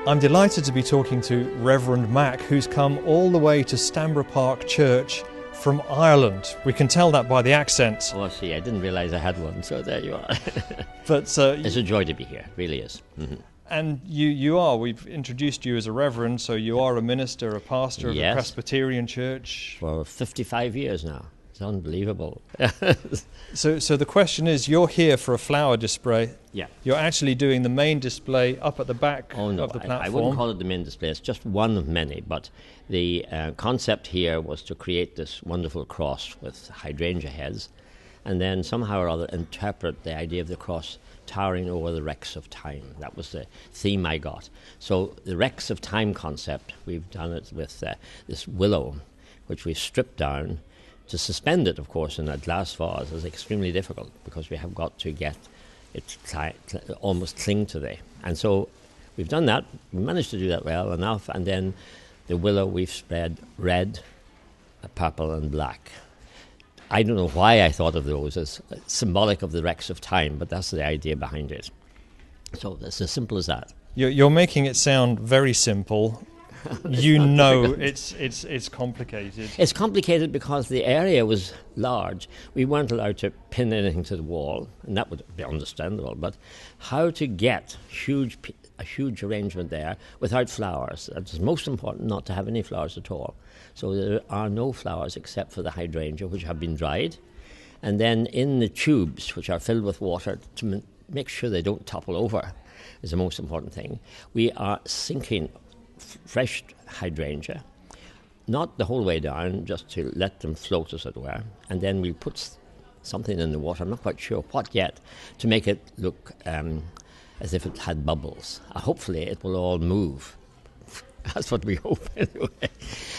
I'm delighted to be talking to Reverend Mac, who's come all the way to Stanborough Park Church from Ireland. We can tell that by the accent. Oh, see, I didn't realise I had one, so there you are. But it's a joy to be here, it really is. Mm-hmm. And we've introduced you as a reverend, so you are a minister, a pastor of the Presbyterian Church. For 55 years now. It's unbelievable. So the question is, you're here for a flower display. Yeah. You're actually doing the main display up at the back of the platform. I wouldn't call it the main display. It's just one of many. But the concept here was to create this wonderful cross with hydrangea heads, and then somehow or other interpret the idea of the cross towering over the wrecks of time. That was the theme I got. So the wrecks of time concept, we've done it with this willow, which we've stripped down. To suspend it, of course, in a glass vase is extremely difficult because we have got to get it almost cling to there. And so we've done that. We managed to do that well enough. And then the willow we've spread red, purple and black. I don't know why I thought of those as symbolic of the wrecks of time, but that's the idea behind it. So it's as simple as that. You're making it sound very simple. It's complicated. It's complicated because the area was large. We weren't allowed to pin anything to the wall, and that would be understandable. But how to get a huge arrangement there without flowers? It's most important not to have any flowers at all. So there are no flowers except for the hydrangea, which have been dried. And then in the tubes, which are filled with water, to make sure they don't topple over is the most important thing. We are sinking fresh hydrangea, not the whole way down, just to let them float, as it were, and then we put something in the water, I'm not quite sure what yet, to make it look as if it had bubbles. Hopefully it will all move. That's what we hope anyway.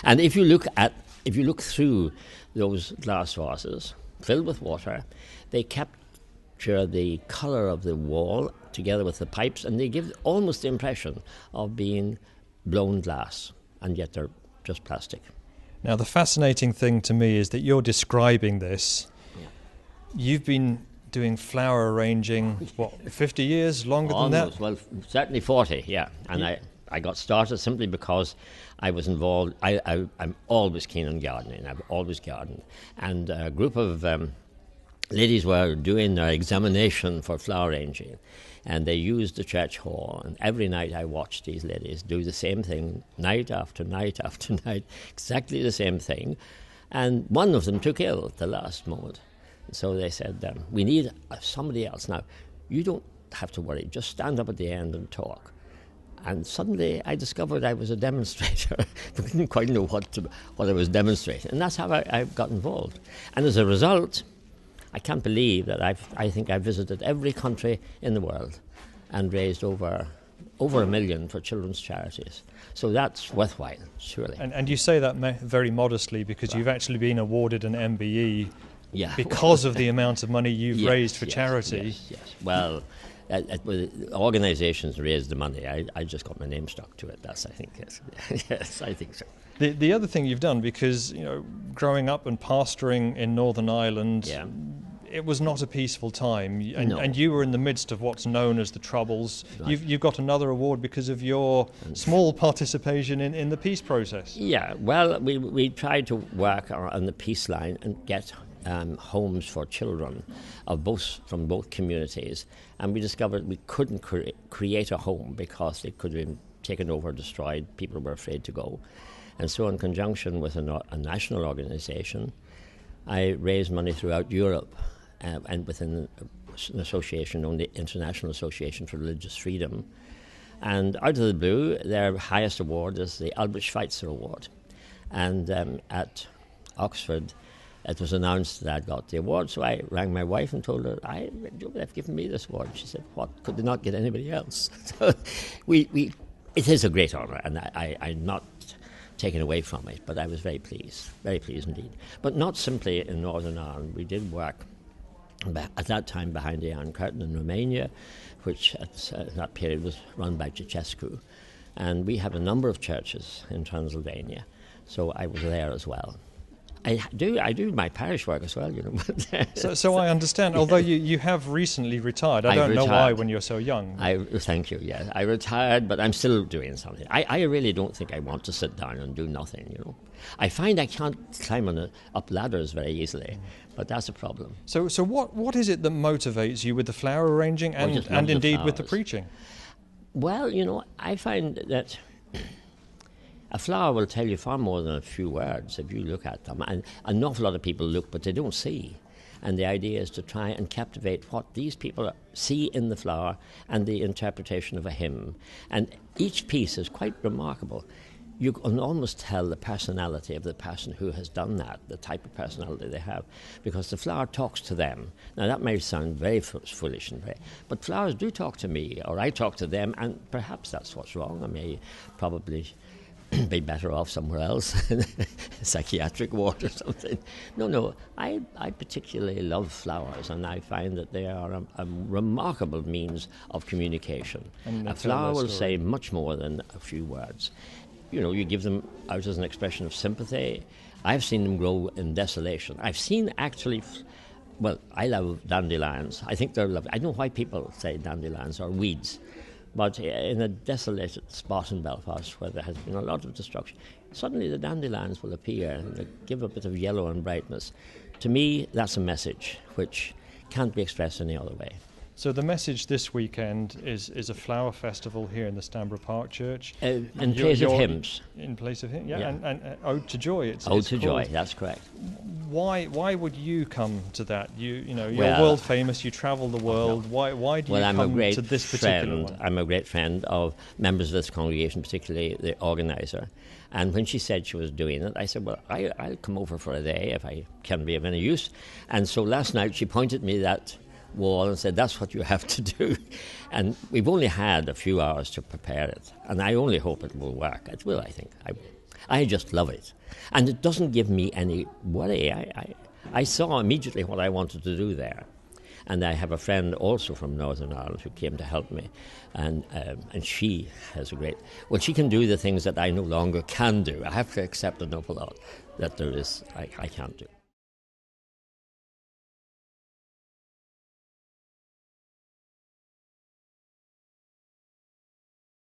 And if you look through those glass vases filled with water, they capture the colour of the wall together with the pipes, and they give almost the impression of being blown glass, and yet they're just plastic. Now, the fascinating thing to me is that you're describing this. Yeah. You've been doing flower arranging, 50 years? Longer than that? Well, certainly 40, yeah. And I got started simply because I was involved. I'm always keen on gardening. I've always gardened. And a group of ladies were doing their examination for flower arranging, and they used the church hall, and every night I watched these ladies do the same thing night after night after night, exactly the same thing, and one of them took ill at the last moment. So they said, we need somebody else. Now, you don't have to worry, just stand up at the end and talk. And suddenly I discovered I was a demonstrator. I didn't quite know what I was demonstrating, and that's how I got involved. And as a result, I can't believe that I think I've visited every country in the world and raised over $1 million for children's charities. So that's worthwhile, surely. And you say that very modestly because you've actually been awarded an MBE because of the amount of money you've raised for charity. Yes. Well, organisations raise the money. I just got my name stuck to it. That's, I think, yes. Yes, I think so. The other thing you've done, because growing up and pastoring in Northern Ireland, it was not a peaceful time, and you were in the midst of what's known as the Troubles. Right. You've got another award because of your small participation in the peace process. Yeah, well, we tried to work on the peace line and get homes for children from both communities, and we discovered we couldn't create a home because it could have been taken over, destroyed. People were afraid to go. And so in conjunction with a national organisation, I raised money throughout Europe and within an association known the International Association for Religious Freedom. And out of the blue, their highest award is the Albert Schweitzer Award. And at Oxford, it was announced that I'd got the award, so I rang my wife and told her, they've given me this award. She said, what, could they not get anybody else? So it is a great honour, and I'm not taken away from it, but I was very pleased indeed. But not simply in Northern Ireland. We did work at that time behind the Iron Curtain in Romania, which at that period was run by Ceausescu. And we have a number of churches in Transylvania, so I was there as well. I do my parish work as well, So I understand, although you have recently retired. I don't know why when you're so young. Thank you, yeah. I retired, but I'm still doing something. I really don't think I want to sit down and do nothing, I find I can't climb up ladders very easily, but that's a problem. So what is it that motivates you with the flower arranging and indeed with the preaching? Well, I find that a flower will tell you far more than a few words if you look at them. And an awful lot of people look, but they don't see. And the idea is to try and captivate what these people see in the flower and the interpretation of a hymn. And each piece is quite remarkable. You can almost tell the personality of the person who has done that, the type of personality they have, because the flower talks to them. Now, that may sound very foolish, but flowers do talk to me, or I talk to them, and perhaps that's what's wrong. I may probably be better off somewhere else, in a psychiatric ward or something. No, I particularly love flowers, and I find that they are a remarkable means of communication. A flower will say much more than a few words. You give them out as an expression of sympathy. I've seen them grow in desolation. I've seen actually, I love dandelions. I think they're lovely. I don't know why people say dandelions are weeds. But in a desolated spot in Belfast where there has been a lot of destruction, suddenly the dandelions will appear and they give a bit of yellow and brightness. To me, that's a message which can't be expressed any other way. So the message this weekend is a flower festival here in the Stanborough Park Church. In place of hymns. In place of hymns, yeah. And Ode to Joy. Ode to Joy, that's correct. Why would you come to that? You're world famous. You travel the world. Why do you come to this particular one? I'm a great friend of members of this congregation, particularly the organizer. And when she said she was doing it, I said, I'll come over for a day if I can be of any use. And so last night she pointed me that wall and said, that's what you have to do. And we've only had a few hours to prepare it. And I only hope it will work. It will, I think. I just love it. And it doesn't give me any worry. I saw immediately what I wanted to do there. And I have a friend also from Northern Ireland who came to help me. And she has she can do the things that I no longer can do. I have to accept an awful lot that I can't do.